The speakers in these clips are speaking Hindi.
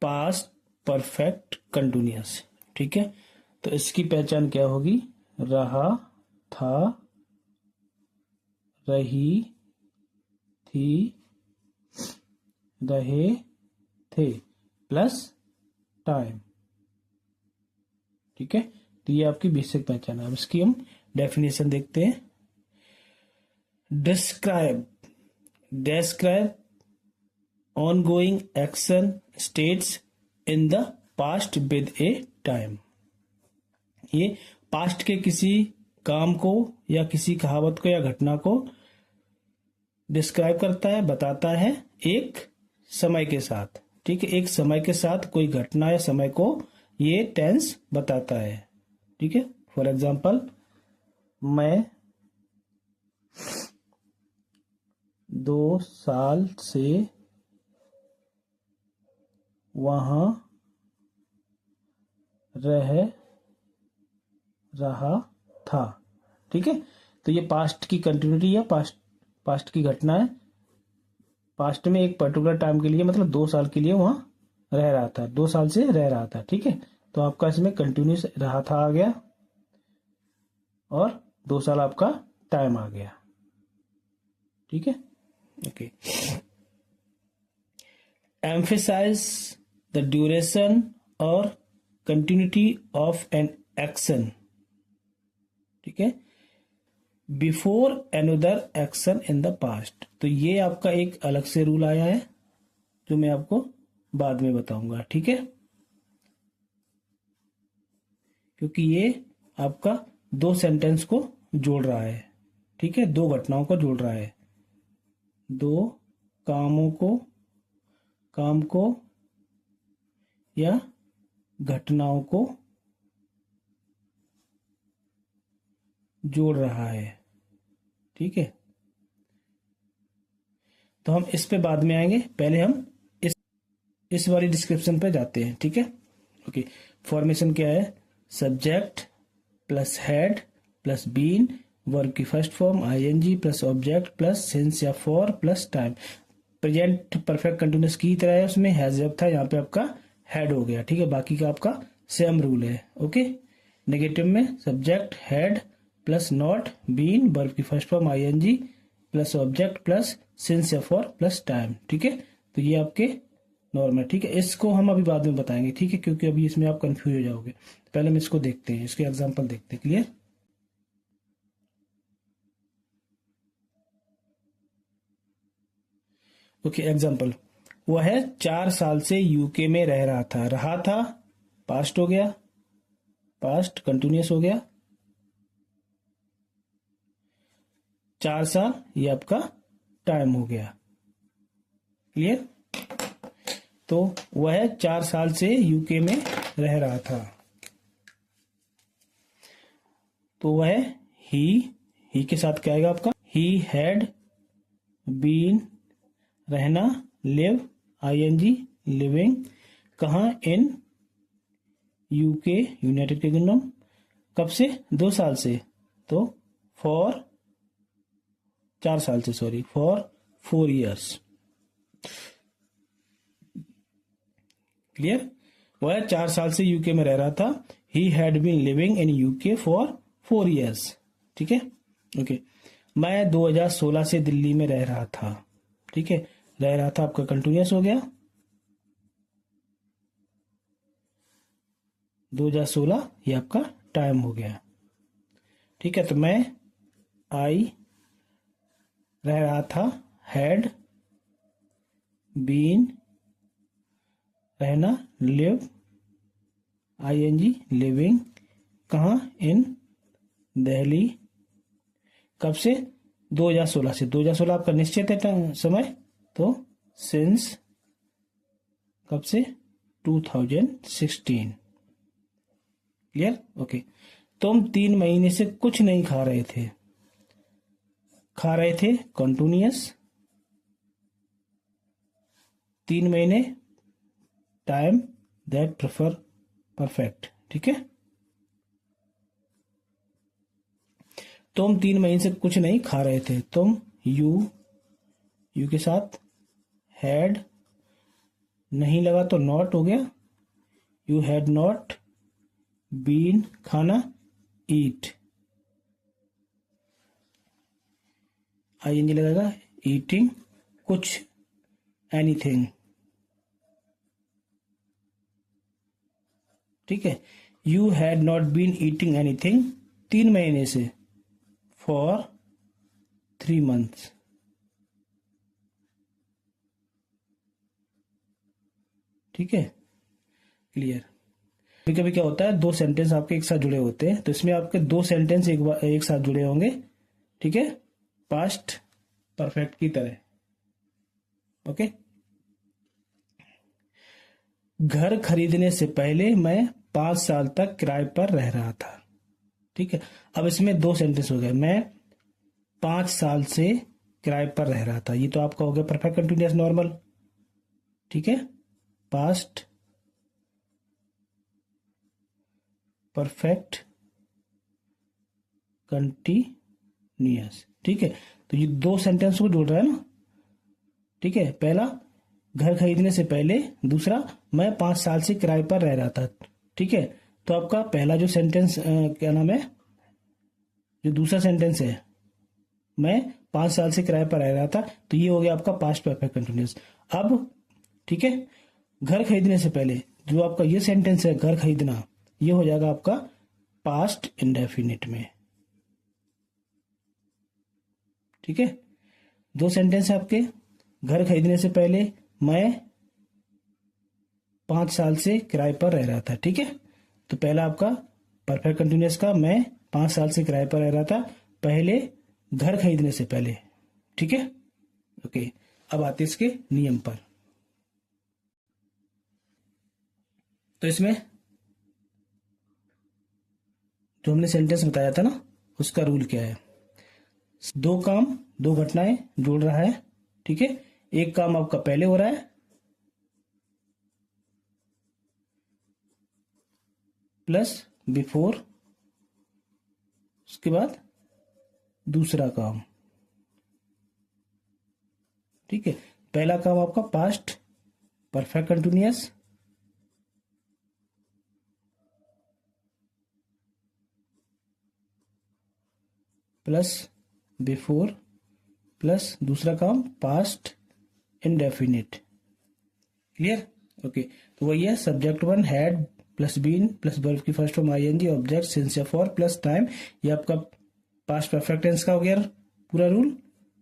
Past perfect continuous. ठीक है, तो इसकी पहचान क्या होगी? रहा था, रही थी, रहे थे प्लस टाइम। ठीक है, तो ये आपकी बेसिक पहचान है। अब इसकी हम डेफिनेशन देखते हैं। Describe, describe ongoing action states in the past with a time। ये पास्ट के किसी काम को या किसी कहावत को या घटना को डिस्क्राइब करता है, बताता है एक समय के साथ। ठीक है, एक समय के साथ कोई घटना या समय को ये टेंस बताता है। ठीक है, फॉर एग्जाम्पल, मैं 2 साल से वहां रह रहा था। ठीक है, तो ये पास्ट की कंटिन्यूटी है, पास्ट की घटना है। पास्ट में एक पर्टिकुलर टाइम के लिए, मतलब 2 साल के लिए वहां रह रहा था, 2 साल से रह रहा था। ठीक है, तो आपका इसमें कंटिन्यूस रहा था आ गया और 2 साल आपका टाइम आ गया। ठीक है, ओके। एम्फेसाइज द ड्यूरेशन और कंटिन्यूटी ऑफ एन एक्शन। ठीक है, before another action in the past. तो ये आपका एक अलग से रूल आया है जो मैं आपको बाद में बताऊंगा। ठीक है, क्योंकि ये आपका 2 सेंटेंस को जोड़ रहा है। ठीक है, 2 घटनाओं को जोड़ रहा है, 2 काम को या घटनाओं को जोड़ रहा है। ठीक है, तो हम इस पे बाद में आएंगे, पहले हम इस वाली डिस्क्रिप्शन पे जाते हैं। ठीक है, ओके। फॉर्मेशन क्या है? Subject plus had plus been, verb की first form ING plus object plus since या for plus time. Present perfect continuous की तरह है, उसमें हैज जब था, यहाँ पे आपका हेड हो गया। ठीक है, बाकी का आपका सेम रूल है। ओके, नेगेटिव में subject had plus not been, verb की first form ING plus object plus since या फॉर प्लस टाइम। ठीक है, तो ये आपके नॉर्मल। ठीक है, इसको हम अभी बाद में बताएंगे। ठीक है, क्योंकि अभी इसमें आप कंफ्यूज हो जाओगे। पहले हम इसको देखते हैं, इसके एग्जांपल देखते हैं। क्लियर? Okay, example. वह 4 साल से यूके में रहा था पास्ट हो गया, पास्ट कंटिन्यूअस हो गया। 4 साल ये आपका टाइम हो गया। क्लियर? तो वह 4 साल से यूके में रह रहा था। तो वह ही के साथ क्या आएगा आपका? ही हैड बीन, रहना, लिव आईएनजी, लिविंग, कहाँ? In UK United kingdom. कब से? 2 साल से, तो फॉर 4 साल से, सॉरी, फॉर 4 years। क्लियर? वह 4 साल से यूके में रह रहा था। He had been living in UK for 4 years। ठीक है, ओके। मैं 2016 से दिल्ली में रह रहा था। ठीक है, रह रहा था आपका कंटिन्यूअस हो गया। 2016 ये आपका टाइम हो गया। ठीक है, तो मैं आई रह रहा था, हैड बीन, रहना, लिव आईएनजी, लिविंग, कहाँ? इन दिल्ली। कब से? 2016 से। 2016 आपका निश्चित है समय, तो सिंस कब से? 2016। क्लियर? ओके। तुम 3 महीने से कुछ नहीं खा रहे थे कंटिन्यूअस। 3 महीने टाइम दैट प्रेफर परफेक्ट। ठीक है, तुम 3 महीने से कुछ नहीं खा रहे थे। तुम यू के साथ हैड नहीं लगा तो नॉट हो गया, यू हैड नॉट बीन खाना, ईट, आईएनजी लगेगा, ईटिंग कुछ, एनीथिंग, ठीक है। You had not been eating anything 3 महीने से, फॉर 3 months, ठीक है, क्लियर। कभी कभी क्या होता है, 2 सेंटेंस आपके एक साथ जुड़े होते हैं, तो इसमें आपके 2 सेंटेंस एक साथ जुड़े होंगे, ठीक है, पास्ट परफेक्ट की तरह, ओके। घर खरीदने से पहले मैं 5 साल तक किराए पर रह रहा था, ठीक है। अब इसमें 2 सेंटेंस हो गए, मैं 5 साल से किराए पर रह रहा था, ये तो आपका हो गया परफेक्ट कंटिन्यूअस नॉर्मल, ठीक है, पास्ट परफेक्ट कंटिन्यूअस, ठीक है। तो ये 2 सेंटेंस को जोड़ रहा है ना, ठीक है। पहला घर खरीदने से पहले, दूसरा मैं 5 साल से किराए पर रह रहा था, ठीक है। तो आपका पहला जो सेंटेंस क्या नाम है, जो दूसरा सेंटेंस है, मैं 5 साल से किराए पर रह रहा था, तो ये हो गया आपका पास्ट परफेक्ट कंटिन्यूअस। अब ठीक है, घर खरीदने से पहले जो आपका ये सेंटेंस है, घर खरीदना, ये हो जाएगा आपका पास्ट इंडेफिनिट में, ठीक है। 2 सेंटेंस है आपके, घर खरीदने से पहले मैं 5 साल से किराए पर रह रहा था, ठीक है। तो पहला आपका परफेक्ट कंटिन्यूअस का, मैं 5 साल से किराए पर रह रहा था, पहले घर खरीदने से पहले, ठीक है, ओके। अब आते इसके नियम पर। तो इसमें जो हमने सेंटेंस बताया था ना, उसका रूल क्या है, 2 काम 2 घटनाएं जोड़ रहा है, ठीक है। एक काम आपका पहले हो रहा है, प्लस बिफोर, उसके बाद दूसरा काम, ठीक है। पहला काम आपका past perfect continuous, plus before, plus दूसरा काम पास्ट इंडेफिनिट, क्लियर, ओके। तो वही है, subject 1 had plus been plus verb की first form ING, object since या फॉर प्लस टाइम, ये आपका पास्ट परफेक्ट टेंस का हो गया पूरा रूल,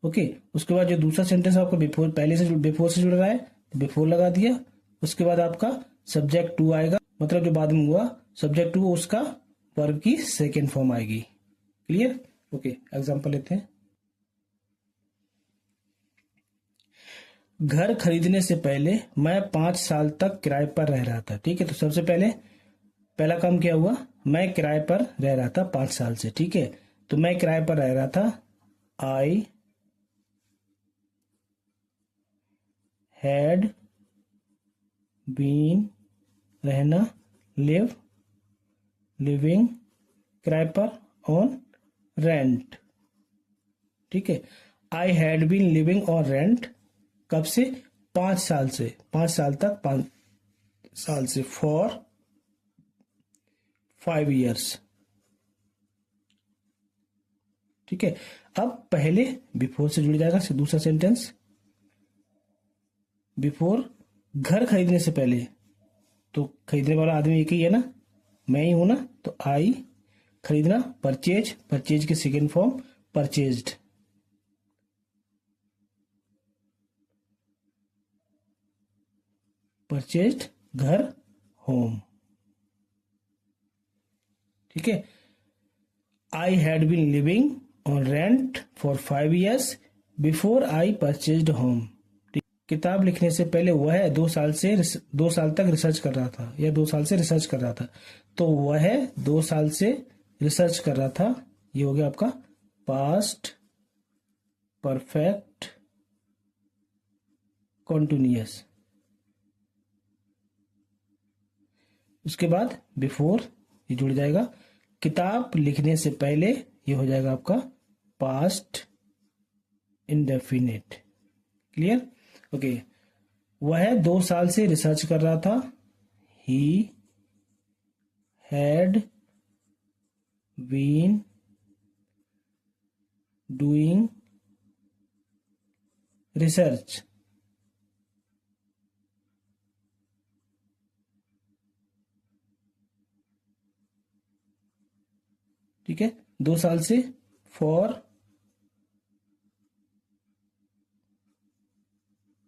ओके। उसके बाद जो दूसरा सेंटेंस आपका बिफोर, पहले से बिफोर से जुड़ रहा है, तो बिफोर लगा दिया। उसके बाद आपका सब्जेक्ट 2 आएगा, मतलब जो बाद में हुआ सब्जेक्ट 2, उसका वर्ब की सेकेंड फॉर्म आएगी, क्लियर, ओके। एग्जाम्पल लेते हैं, घर खरीदने से पहले मैं 5 साल तक किराए पर रह रहा था, ठीक है। तो सबसे पहले पहला काम क्या हुआ, मैं किराए पर रह रहा था 5 साल से, ठीक है। तो मैं किराए पर रह रहा था, आई हैड बीन, रहना, लिव, लिविंग, किराए पर, ऑन रेंट, ठीक है। I had been living on rent, कब से, 5 साल से, 5 साल तक, 5 साल से, फॉर 5 years, ठीक है। अब पहले बिफोर से जुड़ जाएगा दूसरा सेंटेंस, बिफोर घर खरीदने से पहले, तो खरीदने वाला आदमी एक ही है ना, मैं ही हूं ना, तो आई, खरीदना परचेज, परचेज की सेकेंड फॉर्म परचेज्ड, परचेज्ड, घर, होम, ठीक है। I had been living on rent for 5 years before I purchased home. किताब लिखने से पहले वह 2 साल तक रिसर्च कर रहा था, या 2 साल से रिसर्च कर रहा था, तो वह 2 साल से रिसर्च कर रहा था, ये हो गया आपका पास्ट परफेक्ट कॉन्टिन्यूअस। उसके बाद बिफोर ये जुड़ जाएगा, किताब लिखने से पहले, ये हो जाएगा आपका पास्ट इंडेफिनिट, क्लियर, ओके। वह 2 साल से रिसर्च कर रहा था। He had been doing research. ठीक है, 2 साल से फॉर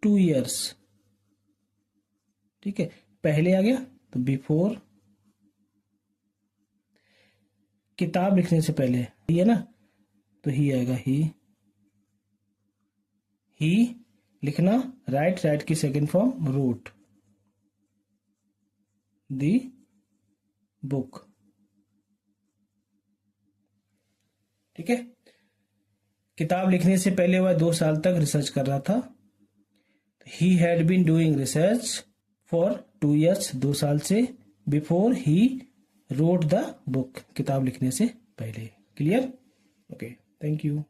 2 years। ठीक है, पहले आ गया तो बिफोर, किताब लिखने से पहले ही है ना, तो ही आएगा ही लिखना, राइट की सेकंड फॉर्म रोट दी बुक। ठीक है, किताब लिखने से वह 2 साल तक रिसर्च कर रहा था। He had been doing research for 2 years, 2 साल से, before he wrote the book, किताब लिखने से पहले। क्लियर? Okay, thank you.